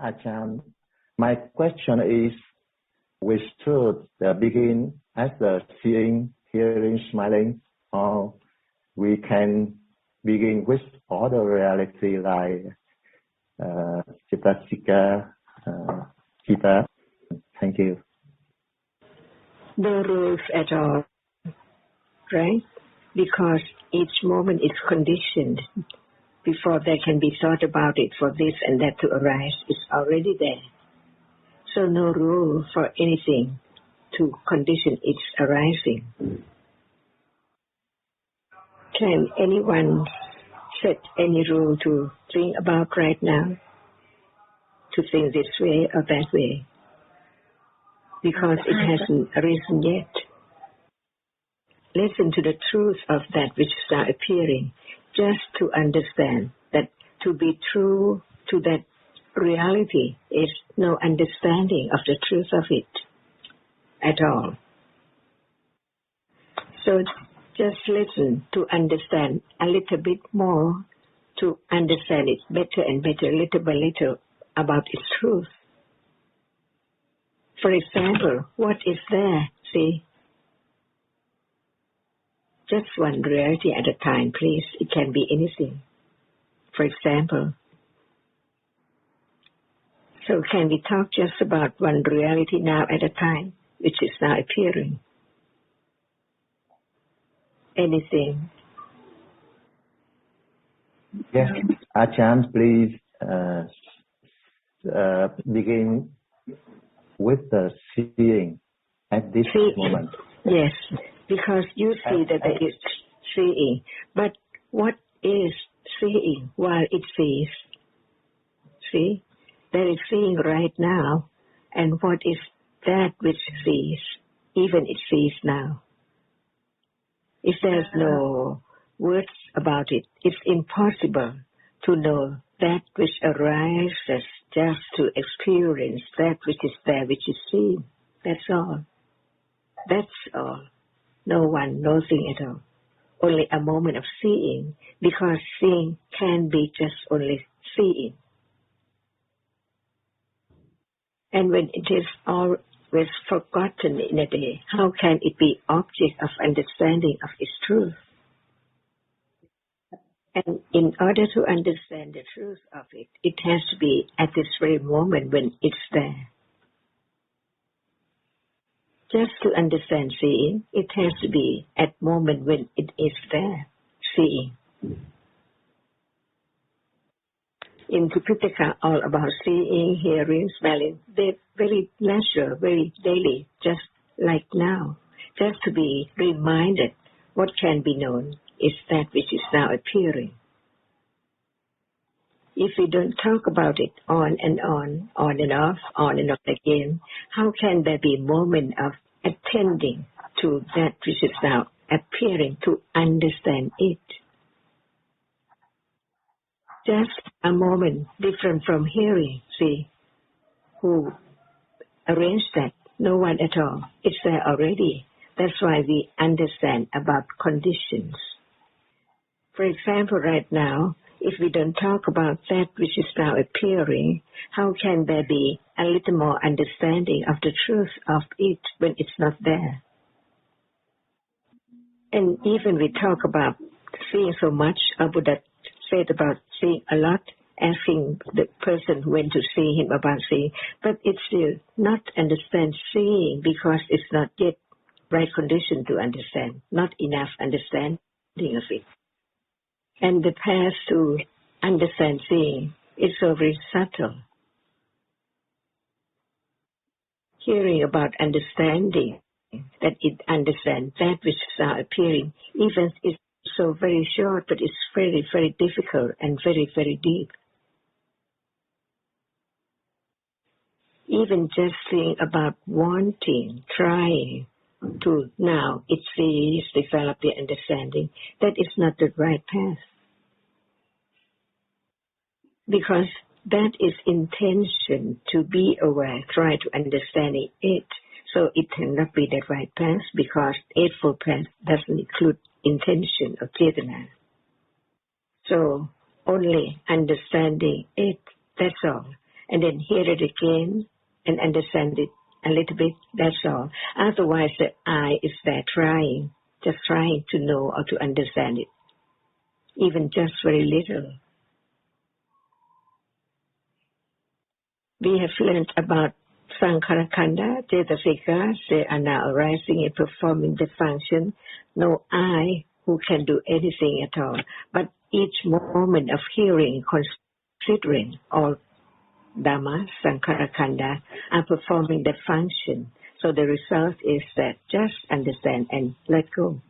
Ajahn, my question is, we should begin as the seeing, hearing, smiling, or we can begin with all the reality like Satipatthāna, Chitta. Thank you. No rules at all, right? Because each moment is conditioned. Before there can be thought about it for this and that to arise, it's already there. So no rule for anything to condition its arising. Can anyone set any rule to think about right now? To think this way or that way? Because it hasn't arisen yet. Listen to the truth of that which is now appearing, just to understand that to be true to that reality is no understanding of the truth of it at all. So just listen to understand a little bit more, to understand it better and better, little by little, about its truth. For example, what is there? See? Just one reality at a time, please. It can be anything. For example, so can we talk just about one reality now at a time, which is now appearing? Anything? Yes, Ajahn, please begin with the seeing at this moment. Yes, because you see that there is seeing. But what is seeing while it sees? See? There is seeing right now. And what is that which sees? Even it sees now. If there's no words about it, it's impossible to know that which arises just to experience that which is there, which is seen. That's all. That's all. No one, nothing at all. Only a moment of seeing, because seeing can be just only seeing. And when it is always forgotten in a day, how can it be object of understanding of its truth? And in order to understand the truth of it, it has to be at this very moment when it's there. Just to understand seeing, it has to be at moment when it is there, seeing. In Tipitaka, all about seeing, hearing, smelling, they're very natural, very daily, just like now. Just to be reminded what can be known is that which is now appearing. If we don't talk about it on and off, on and off again, how can there be a moment of attending to that which is now appearing, to understand it? Just a moment different from hearing, see, who arranged that? No one at all. It's there already. That's why we understand about conditions. For example, right now, if we don't talk about that which is now appearing, how can there be a little more understanding of the truth of it when it's not there? And even we talk about seeing so much, our Buddha said about seeing a lot, asking the person who went to see him about seeing, but it's still not understand seeing because it's not yet right condition to understand, not enough understanding of it. And the path to understand seeing is so very subtle. Hearing about understanding, that it understands that which is now appearing, even it's so very short, but it's very, very difficult and very, very deep. Even just think about wanting, trying to now it sees, develop the understanding, that is not the right path. Because that is intention to be aware, try to understand it. So it cannot be the right path because Eightfold Path doesn't include intention or Cetana. So only understanding it, that's all. and then hear it again and understand it a little bit, that's all. Otherwise, the I is there trying, just trying to know or to understand it, even just very little. We have learned about Sankhara Khanda, Cetasika, they are now arising and performing the function. No I who can do anything at all, but each moment of hearing, considering all Dhamma, Sankhara Khanda are performing the function. So the result is that just understand and let go.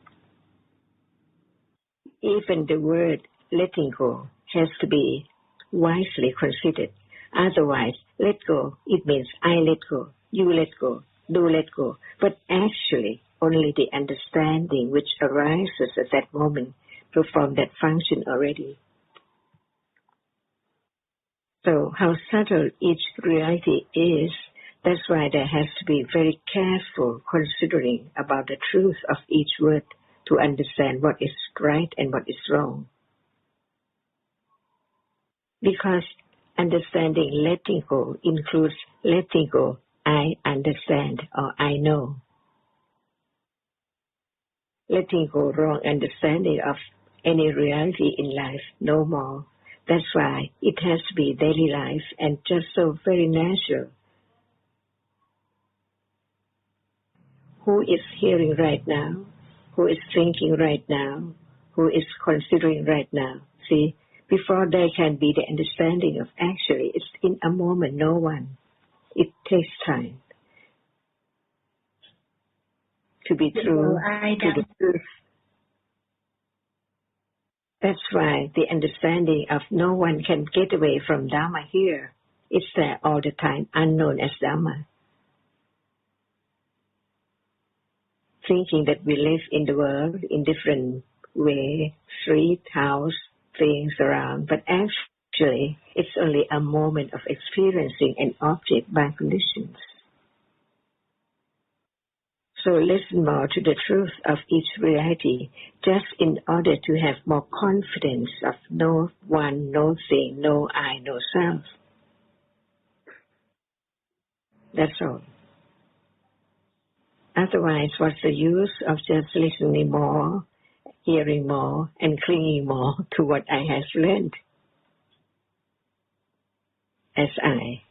Even the word letting go has to be wisely considered. Otherwise, let go, it means I let go, you let go, do let go. But actually, only the understanding which arises at that moment perform that function already. So how subtle each reality is, that's why there has to be very careful considering about the truth of each word to understand what is right and what is wrong. Because understanding letting go includes letting go, I understand or I know. Letting go wrong understanding of any reality in life, no more. That's why it has to be daily life and just so very natural. Who is hearing right now? Who is thinking right now? Who is considering right now? See, before there can be the understanding of actually, it's in a moment, no one. It takes time to be true to the truth. That's why the understanding of no one can get away from Dhamma here. It's there all the time, unknown as Dhamma. Thinking that we live in the world in different way, street, house, things around, but actually it's only a moment of experiencing an object by conditions. So listen more to the truth of each reality, just in order to have more confidence of no one, no thing, no I, no self. That's all. Otherwise, what's the use of just listening more, hearing more, and clinging more to what I have learned as I?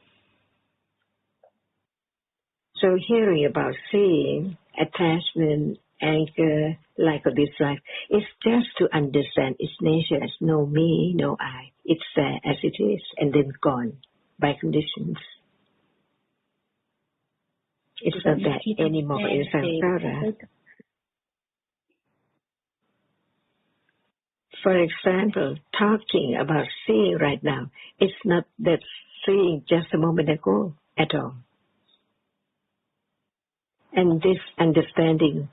So hearing about seeing, attachment, anger, like or dislike, is just to understand its nature as no me, no I. It's there as it is and then gone by conditions. It's not there anymore in samsara. For example, talking about seeing right now, it's not that seeing just a moment ago at all. And this understanding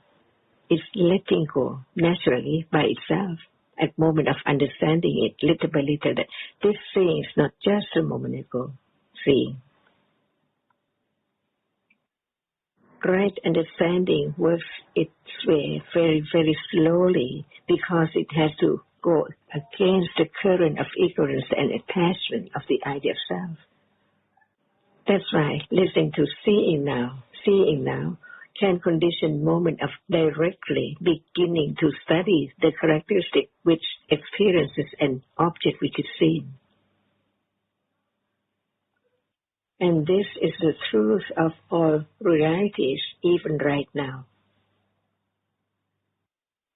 is letting go naturally by itself. At moment of understanding it, little by little, that this seeing is not just a moment ago seeing. Right understanding works its way very, very slowly because it has to go against the current of ignorance and attachment of the idea of self. That's why listening to seeing now, can condition moment of directly beginning to study the characteristic which experiences an object which is seen. And this is the truth of all realities, even right now.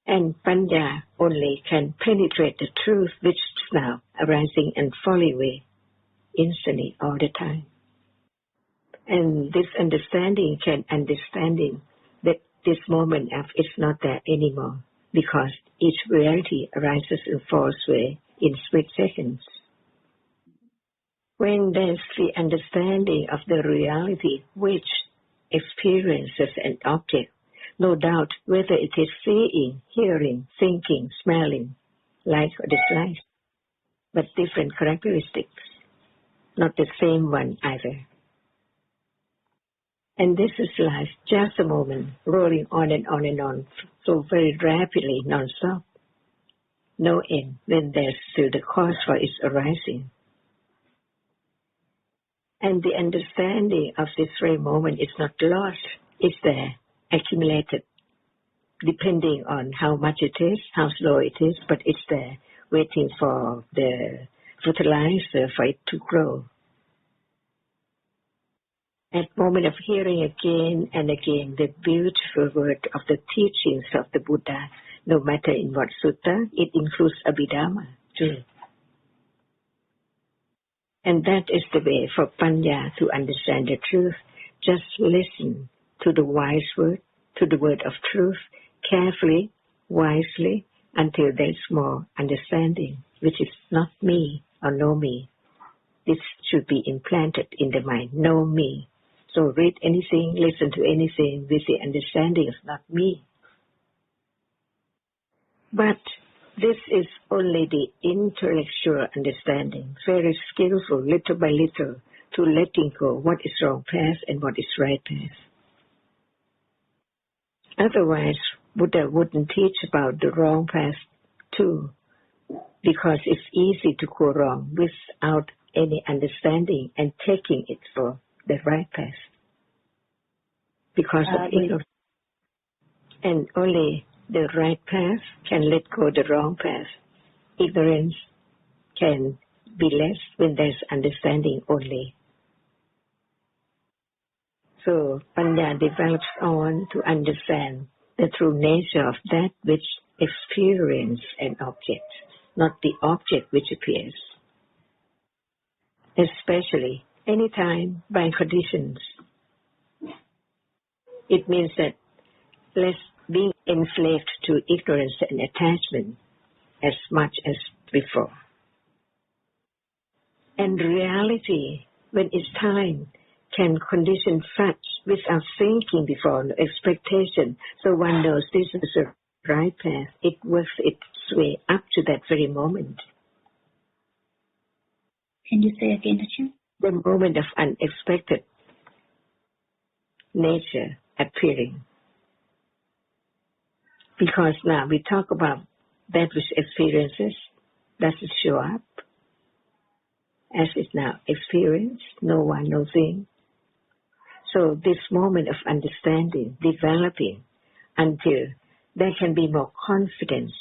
And Panya only can penetrate the truth which is now arising and falling away instantly all the time. And this understanding can understanding that this moment of it's not there anymore because each reality arises and falls away in split seconds. When there's the understanding of the reality which experiences an object, no doubt whether it is seeing, hearing, thinking, smelling, like or dislike, but different characteristics, not the same one either. And this is life, just a moment, rolling on and on and on, so very rapidly, non-stop. No end, when there's still the cause for its arising. And the understanding of this very moment is not lost. It's there, accumulated, depending on how much it is, how slow it is, but it's there, waiting for the fertilizer for it to grow. At moment of hearing again and again the beautiful word of the teachings of the Buddha, no matter in what sutta, it includes Abhidhamma too. And that is the way for Panya to understand the truth. Just listen to the wise word, to the word of truth, carefully, wisely, until there is more understanding, which is not me or no me. This should be implanted in the mind, no me. So read anything, listen to anything with the understanding of not me. But this is only the intellectual understanding, very skillful, little by little, to letting go what is wrong path and what is right path. Otherwise, Buddha wouldn't teach about the wrong path too, because it's easy to go wrong without any understanding and taking it for the right path. Because of ignorance. And only the right path can let go the wrong path. Ignorance can be less when there's understanding only. So Panya develops on to understand the true nature of that which experience an object, not the object which appears. Especially anytime by conditions. It means that less being enslaved to ignorance and attachment as much as before. And reality, when it's time, can condition such without thinking before, no expectation. So one knows this is the right path. It works its way up to that very moment. Can you say again, Ajahn? The moment of unexpected nature appearing. Because now we talk about that which experiences, does it show up? As it now experienced, no one, no thing. So this moment of understanding, developing until there can be more confidence,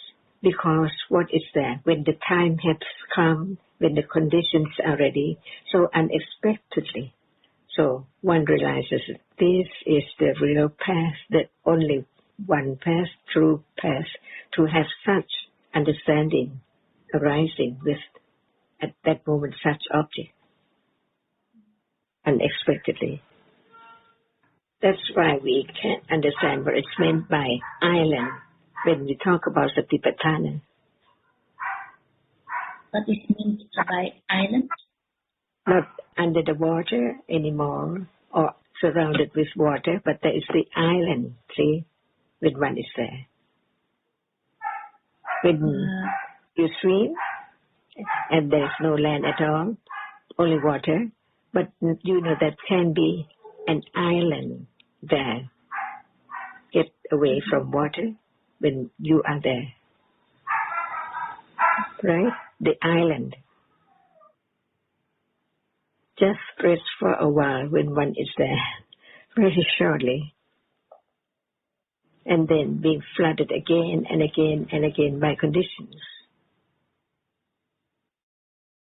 because what is there when the time has come, when the conditions are ready, so unexpectedly. So one realizes that this is the real path, that only one path, true path, to have such understanding arising with, at that moment, such object, unexpectedly. That's why we can't understand what it's meant by island when we talk about Satipatthāna. What is meant by island? Not under the water anymore or surrounded with water, but there is the island, see, when one is there. When you swim and there is no land at all, only water, but you know that can be an island there. Get away from water when you are there. Right? The island. Just rest for a while when one is there, very shortly. And then being flooded again and again and again by conditions.